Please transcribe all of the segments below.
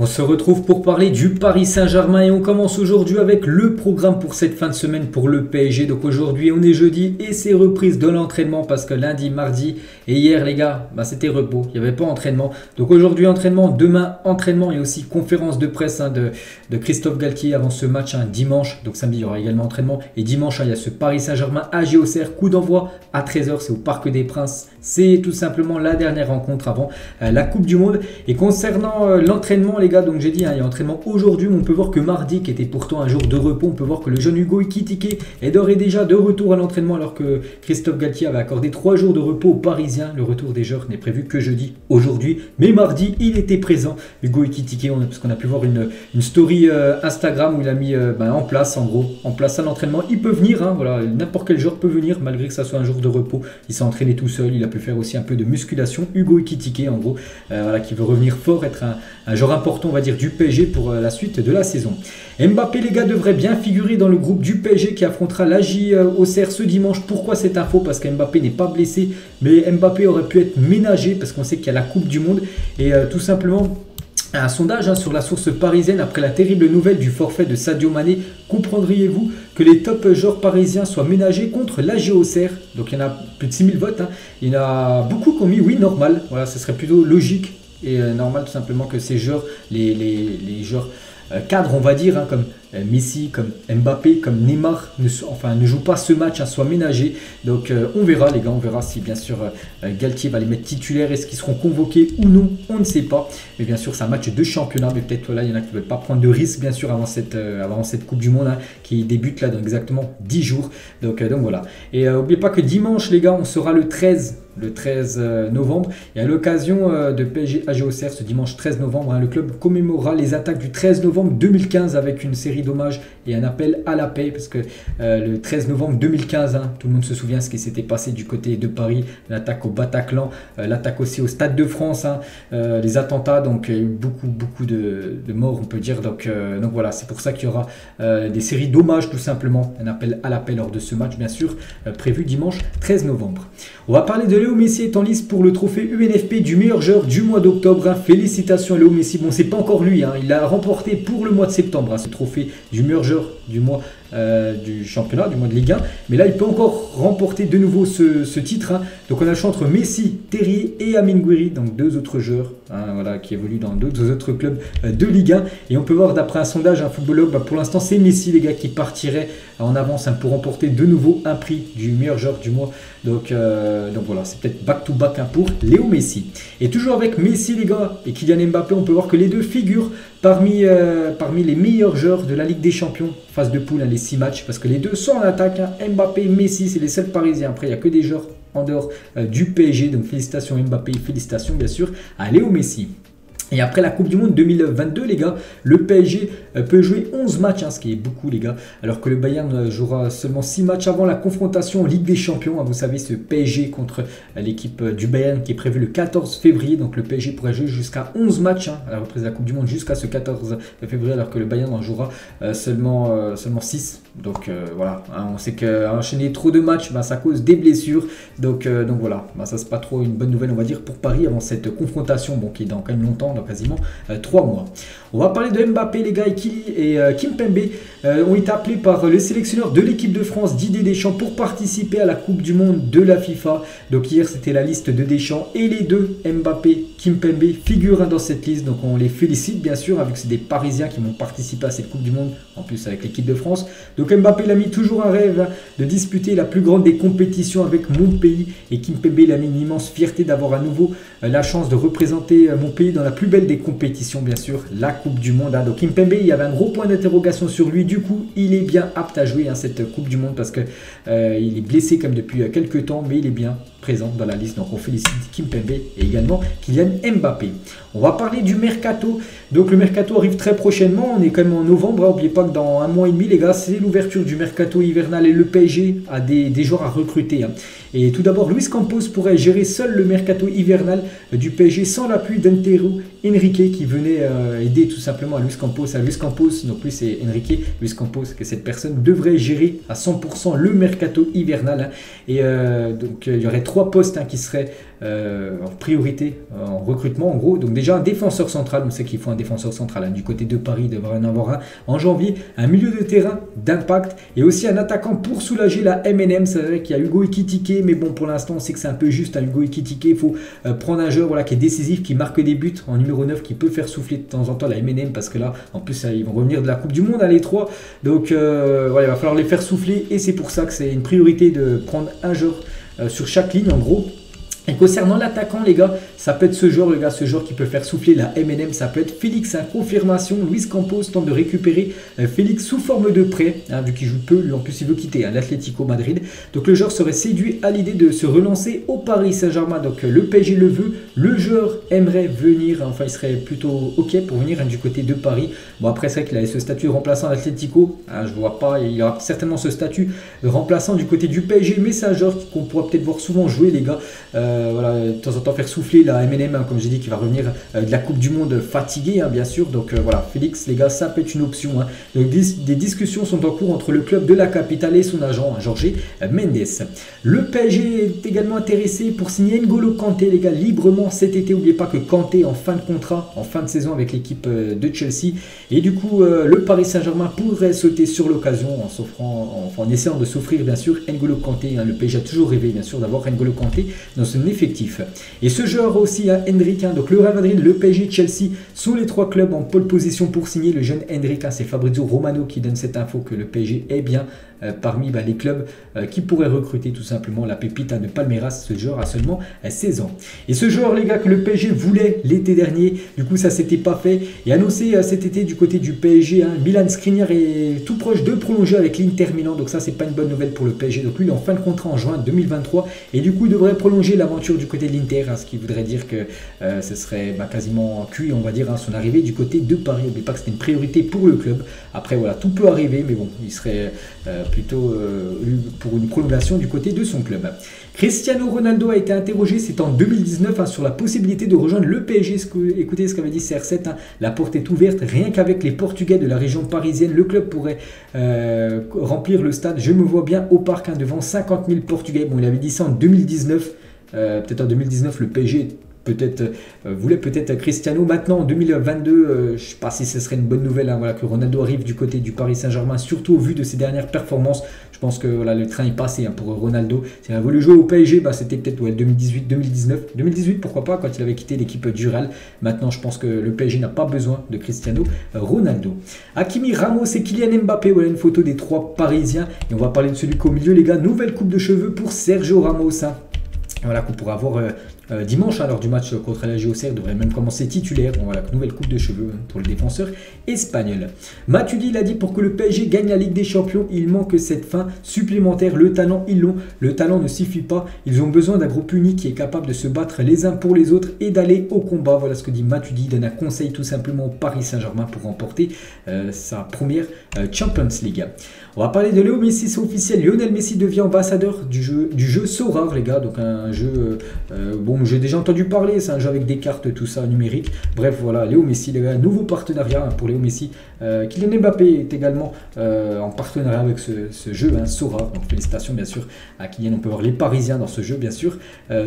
On se retrouve pour parler du Paris Saint-Germain et on commence aujourd'hui avec le programme pour cette fin de semaine pour le PSG. Donc aujourd'hui on est jeudi et c'est reprise de l'entraînement parce que lundi, mardi et hier les gars, c'était repos, il n'y avait pas entraînement. Donc aujourd'hui entraînement, demain entraînement et aussi conférence de presse de Christophe Galtier avant ce match dimanche. Donc samedi il y aura également entraînement et dimanche il y a ce Paris Saint-Germain AG Auxerre, coup d'envoi à 13 h, c'est au Parc des Princes. C'est tout simplement la dernière rencontre avant la Coupe du Monde. Et concernant l'entraînement les gars, donc j'ai dit, il y a entraînement aujourd'hui, mais on peut voir que mardi, qui était pourtant un jour de repos, on peut voir que le jeune Hugo Ekitike est d'ores et déjà de retour à l'entraînement alors que Christophe Galtier avait accordé 3 jours de repos aux Parisiens. Le retour des joueurs n'est prévu que jeudi aujourd'hui, mais mardi, il était présent. Hugo Ekitike, parce qu'on a pu voir une story Instagram où il a mis en place, en gros, en place à l'entraînement. Il peut venir, voilà, n'importe quel joueur peut venir, malgré que ça soit un jour de repos. Il s'est entraîné tout seul, il a pu faire aussi un peu de musculation. Hugo Ekitike, en gros, voilà, qui veut revenir fort, être un joueur important, on va dire, du PSG pour la suite de la saison. Mbappé, les gars, devrait bien figurer dans le groupe du PSG qui affrontera l'AJ Auxerre ce dimanche. Pourquoi cette info? Parce qu'Mbappé n'est pas blessé, mais Mbappé aurait pu être ménagé parce qu'on sait qu'il y a la Coupe du Monde et tout simplement. Un sondage sur la source parisienne après la terrible nouvelle du forfait de Sadio Mané. Comprendriez-vous que les top joueurs parisiens soient ménagés contre l'AJ Auxerre? Donc il y en a plus de 6000 votes. Il y en a beaucoup qui ont mis oui, normal. Voilà, ce serait plutôt logique et normal tout simplement que ces joueurs, les joueurs cadres, on va dire, comme Messi, comme Mbappé, comme Neymar, ne jouent pas ce match, soient ménagés. Donc on verra les gars, on verra si bien sûr Galtier va les mettre titulaires, est-ce qu'ils seront convoqués ou non, on ne sait pas. Mais bien sûr c'est un match de championnat, mais peut-être voilà, il y en a qui ne veulent pas prendre de risques bien sûr avant cette Coupe du Monde qui débute là dans exactement 10 jours. Donc voilà. Et n'oubliez pas que dimanche les gars, on sera le 13 novembre. Et à l'occasion de PSG AG Auxerre ce dimanche 13 novembre, le club commémorera les attaques du 13 novembre 2015 avec une série d'hommages et un appel à la paix parce que le 13 novembre 2015, tout le monde se souvient ce qui s'était passé du côté de Paris, l'attaque au Bataclan, l'attaque aussi au Stade de France, les attentats, donc il y a eu beaucoup de morts on peut dire, donc voilà, c'est pour ça qu'il y aura des séries d'hommages tout simplement, un appel à la paix lors de ce match bien sûr, prévu dimanche 13 novembre. On va parler de Léo Messi est en lice pour le trophée UNFP du meilleur joueur du mois d'octobre. Félicitations à Léo Messi. Bon, c'est pas encore lui, il a remporté pour le mois de septembre ce trophée du meilleur joueur du mois du championnat, du mois de Ligue 1. Mais là, il peut encore remporter de nouveau ce titre. Donc, on a le choix entre Messi, Terrier et Amine Gouiri, donc deux autres joueurs voilà, qui évoluent dans d'autres autres clubs de Ligue 1. Et on peut voir d'après un sondage, un footballogue, pour l'instant, c'est Messi, les gars, qui partirait en avance pour remporter de nouveau un prix du meilleur joueur du mois. Donc voilà, c'est peut-être back-to-back pour Léo Messi. Et toujours avec Messi, les gars, et Kylian Mbappé, on peut voir que les deux figurent parmi les meilleurs joueurs de la Ligue des Champions, phase de poule, les 6 matchs, parce que les deux sont en attaque. Mbappé, Messi, c'est les seuls Parisiens. Après, il n'y a que des joueurs en dehors du PSG. Donc félicitations Mbappé, félicitations bien sûr à Léo Messi. Et après la Coupe du Monde 2022, les gars, le PSG peut jouer 11 matchs, ce qui est beaucoup, les gars, alors que le Bayern jouera seulement 6 matchs avant la confrontation en Ligue des Champions. Vous savez, ce PSG contre l'équipe du Bayern qui est prévu le 14 février. Donc le PSG pourrait jouer jusqu'à 11 matchs à la reprise de la Coupe du Monde jusqu'à ce 14 février, alors que le Bayern en jouera seulement 6. Donc voilà, on sait qu'enchaîner trop de matchs, ça cause des blessures. Donc voilà, ça c'est pas trop une bonne nouvelle, on va dire, pour Paris avant cette confrontation, qui est dans quand même longtemps, dans quasiment 3 mois. On va parler de Mbappé, les gars, et Kimpembe ont été appelés par le sélectionneur de l'équipe de France, Didier Deschamps, pour participer à la Coupe du Monde de la FIFA. Donc hier, c'était la liste de Deschamps et les deux, Mbappé, Kimpembe, figurent dans cette liste. Donc on les félicite, bien sûr, avec que c'est des Parisiens qui vont participer à cette Coupe du Monde, en plus avec l'équipe de France. Donc Mbappé, il a mis toujours un rêve de disputer la plus grande des compétitions avec mon pays. Et Kimpembe, il a mis une immense fierté d'avoir à nouveau la chance de représenter mon pays dans la plus belle des compétitions, bien sûr, la Coupe du Monde. Donc Kimpembe, il y avait un gros point d'interrogation sur lui. Du coup, il est bien apte à jouer cette Coupe du Monde parce que il est blessé comme depuis quelques temps, mais il est bien présent dans la liste. Donc on félicite Kimpembe et également Kylian Mbappé. On va parler du mercato. Donc le mercato arrive très prochainement. On est quand même en novembre. N'oubliez pas que dans un mois et demi, les gars, c'est l'ouverture du mercato hivernal et le PSG a des joueurs à recruter. Et tout d'abord, Luis Campos pourrait gérer seul le mercato hivernal du PSG sans l'appui d'Antero Henrique qui venait aider tout simplement à Luis Campos. Donc lui c'est Henrique, Luis Campos, que cette personne devrait gérer à 100% le mercato hivernal. Et donc il y aurait 3 postes qui seraient en priorité en recrutement en gros. Donc déjà un défenseur central, on sait qu'il faut un défenseur central, hein. Du côté de Paris il devrait en avoir un en janvier, un milieu de terrain d'impact et aussi un attaquant pour soulager la MNM. C'est vrai qu'il y a Hugo Ekitike, mais bon pour l'instant on sait que c'est un peu juste, hein, Hugo Ekitike. Il faut prendre un joueur voilà, qui est décisif, qui marque des buts en numéro 9, qui peut faire souffler de temps en temps la MNM, parce que là en plus ils vont revenir de la Coupe du Monde, les trois, donc voilà, il va falloir les faire souffler et c'est pour ça que c'est une priorité de prendre un joueur sur chaque ligne en gros. Et concernant l'attaquant, les gars, ça peut être ce joueur, les gars, ce joueur qui peut faire souffler la MNM, ça peut être Félix, hein, confirmation. Luis Campos tente de récupérer Félix sous forme de prêt, hein, vu qu'il joue peu, lui en plus il veut quitter l'Atlético Madrid. Donc le joueur serait séduit à l'idée de se relancer au Paris Saint-Germain. Donc le PSG le veut, le joueur aimerait venir, enfin il serait plutôt ok pour venir, hein, du côté de Paris. Bon après c'est vrai qu'il a ce statut de remplaçant à l'Atlético, hein, je vois pas, il aura certainement ce statut de remplaçant du côté du PSG, mais c'est un joueur qu'on pourra peut-être voir souvent jouer, les gars. Voilà, de temps en temps faire souffler la MNM, hein, comme j'ai dit, qui va revenir de la Coupe du Monde fatigué, hein, bien sûr. Donc voilà, Félix, les gars, ça peut être une option, hein. Donc des discussions sont en cours entre le club de la capitale et son agent, hein, Jorge Mendes. Le PSG est également intéressé pour signer N'Golo Kanté, les gars, librement cet été. N'oubliez pas que Kanté en fin de contrat, en fin de saison avec l'équipe de Chelsea. Et du coup, le Paris Saint-Germain pourrait sauter sur l'occasion en essayant de s'offrir, bien sûr, N'Golo Kanté, hein. Le PSG a toujours rêvé, bien sûr, d'avoir N'Golo Kanté dans son effectif. Et ce joueur aussi, hein, Endrick, hein, donc le Real Madrid, le PSG, Chelsea sont les trois clubs en pole position pour signer le jeune Endrick, hein. C'est Fabrizio Romano qui donne cette info que le PSG est bien parmi les clubs qui pourraient recruter tout simplement la pépite, hein, de Palmeiras. Ce joueur a seulement 16 ans. Et ce joueur, les gars, que le PSG voulait l'été dernier, du coup ça s'était pas fait, et annoncé cet été du côté du PSG, hein, Milan Skriniar est tout proche de prolonger avec l'Inter Milan, donc ça c'est pas une bonne nouvelle pour le PSG. Donc lui il est en fin de contrat en juin 2023 et du coup il devrait prolonger l'aventure du côté de l'Inter, hein, ce qui voudrait dire que ce serait quasiment cuit, on va dire, hein, son arrivée du côté de Paris. N'oubliez pas que c'était une priorité pour le club. Après voilà, tout peut arriver, mais bon, il serait plutôt pour une prolongation du côté de son club. Cristiano Ronaldo a été interrogé, c'est en 2019, hein, sur la possibilité de rejoindre le PSG. Écoutez ce qu'avait dit CR7, hein, la porte est ouverte, rien qu'avec les Portugais de la région parisienne, le club pourrait remplir le stade. Je me vois bien au parc, hein, devant 50 000 Portugais. Bon, il avait dit ça en 2019, peut-être en 2019 le PSG voulait peut-être Cristiano. Maintenant en 2022, je ne sais pas si ce serait une bonne nouvelle, hein, voilà, que Ronaldo arrive du côté du Paris Saint-Germain, surtout au vu de ses dernières performances. Je pense que voilà, le train est passé, hein, pour Ronaldo. S'il a voulu jouer au PSG, c'était peut-être 2018, 2019, 2018 pourquoi pas, quand il avait quitté l'équipe du Real. Maintenant je pense que le PSG n'a pas besoin de Cristiano Ronaldo. Hakimi, Ramos et Kylian Mbappé, voilà une photo des trois Parisiens. Et on va parler de celui qu'au milieu, les gars, nouvelle coupe de cheveux pour Sergio Ramos, hein. Voilà, qu'on pourra avoir dimanche, hein, lors du match contre la GOCR, devrait même commencer titulaire. Bon, voilà, nouvelle coupe de cheveux, hein, pour le défenseur espagnol. Matuidi, il a dit, pour que le PSG gagne la Ligue des Champions, il manque cette fin supplémentaire. Le talent, ils l'ont. Le talent ne suffit pas. Ils ont besoin d'un groupe uni qui est capable de se battre les uns pour les autres et d'aller au combat. Voilà ce que dit Matuidi. Il donne un conseil tout simplement au Paris Saint-Germain pour remporter sa première Champions League. On va parler de Léo Messi, c'est officiel. Lionel Messi devient ambassadeur du jeu Sorare, les gars. Donc un jeu, bon, j'ai déjà entendu parler, c'est un jeu avec des cartes, tout ça, numérique. Bref, voilà, Léo Messi, les gars, nouveau partenariat, hein, pour Léo Messi. Kylian Mbappé est également en partenariat avec ce jeu, hein, Sorare. Donc félicitations bien sûr à Kylian, on peut voir les Parisiens dans ce jeu, bien sûr,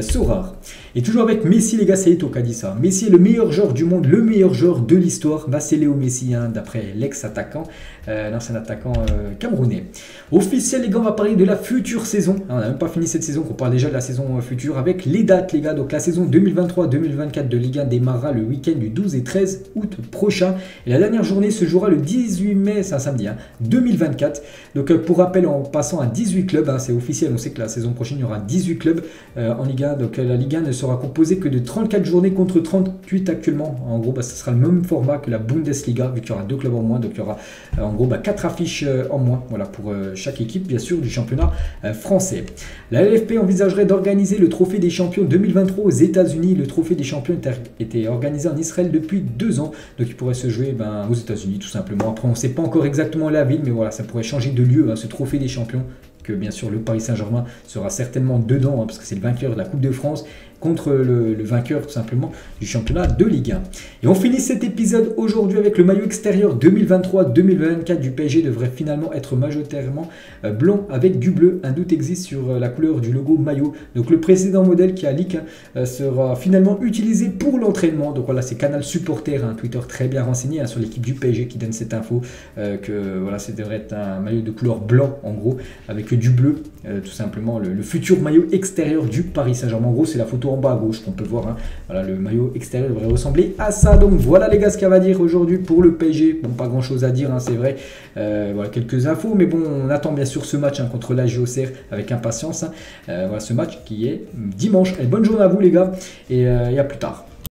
Sorare. Et toujours avec Messi, les gars, c'est Eto'o qui a dit ça. Messi est le meilleur joueur du monde, le meilleur joueur de l'histoire. C'est Léo Messi, hein, d'après l'ex-attaquant, l'ancien attaquant camerounais. Officiel, les gars, on va parler de la future saison. On n'a même pas fini cette saison, on parle déjà de la saison future avec les dates, les gars. Donc la saison 2023-2024 de Ligue 1 démarrera le week-end du 12 et 13 août prochain. Et la dernière journée se jouera le 18 mai, c'est un samedi, hein, 2024. Donc pour rappel, en passant à 18 clubs, hein, c'est officiel, on sait que la saison prochaine, il y aura 18 clubs en Ligue 1. Donc la Ligue 1 ne sera composée que de 34 journées contre 38 actuellement. En gros, ce sera le même format que la Bundesliga, vu qu'il y aura 2 clubs en moins. Donc il y aura en gros 4 affiches en moins, voilà, pour chaque équipe, bien sûr, du championnat français. La LFP envisagerait d'organiser le trophée des champions 2023 aux États-Unis. Le trophée des champions était organisé en Israël depuis 2 ans, donc il pourrait se jouer aux États-Unis tout simplement. Après, on ne sait pas encore exactement la ville, mais voilà, ça pourrait changer de lieu, hein, ce trophée des champions, que bien sûr le Paris Saint-Germain sera certainement dedans, hein, parce que c'est le vainqueur de la Coupe de France. contre le vainqueur tout simplement du championnat de Ligue 1. Et on finit cet épisode aujourd'hui avec le maillot extérieur 2023-2024 du PSG devrait finalement être majoritairement blanc avec du bleu. Un doute existe sur la couleur du logo maillot. Donc le précédent modèle qui a leak sera finalement utilisé pour l'entraînement. Donc voilà, c'est Canal Supporter, un Twitter très bien renseigné sur l'équipe du PSG qui donne cette info que voilà, ça devrait être un maillot de couleur blanc en gros avec du bleu, tout simplement le futur maillot extérieur du Paris Saint-Germain. En gros, c'est la photo en bas à gauche qu'on peut voir. Voilà, le maillot extérieur devrait ressembler à ça. Donc voilà les gars ce qu'il y a à dire aujourd'hui pour le PSG. Bon, pas grand chose à dire, c'est vrai. Voilà quelques infos, mais bon, on attend bien sûr ce match contre l'AS Auxerre avec impatience. Voilà ce match qui est dimanche. Et bonne journée à vous les gars et à plus tard.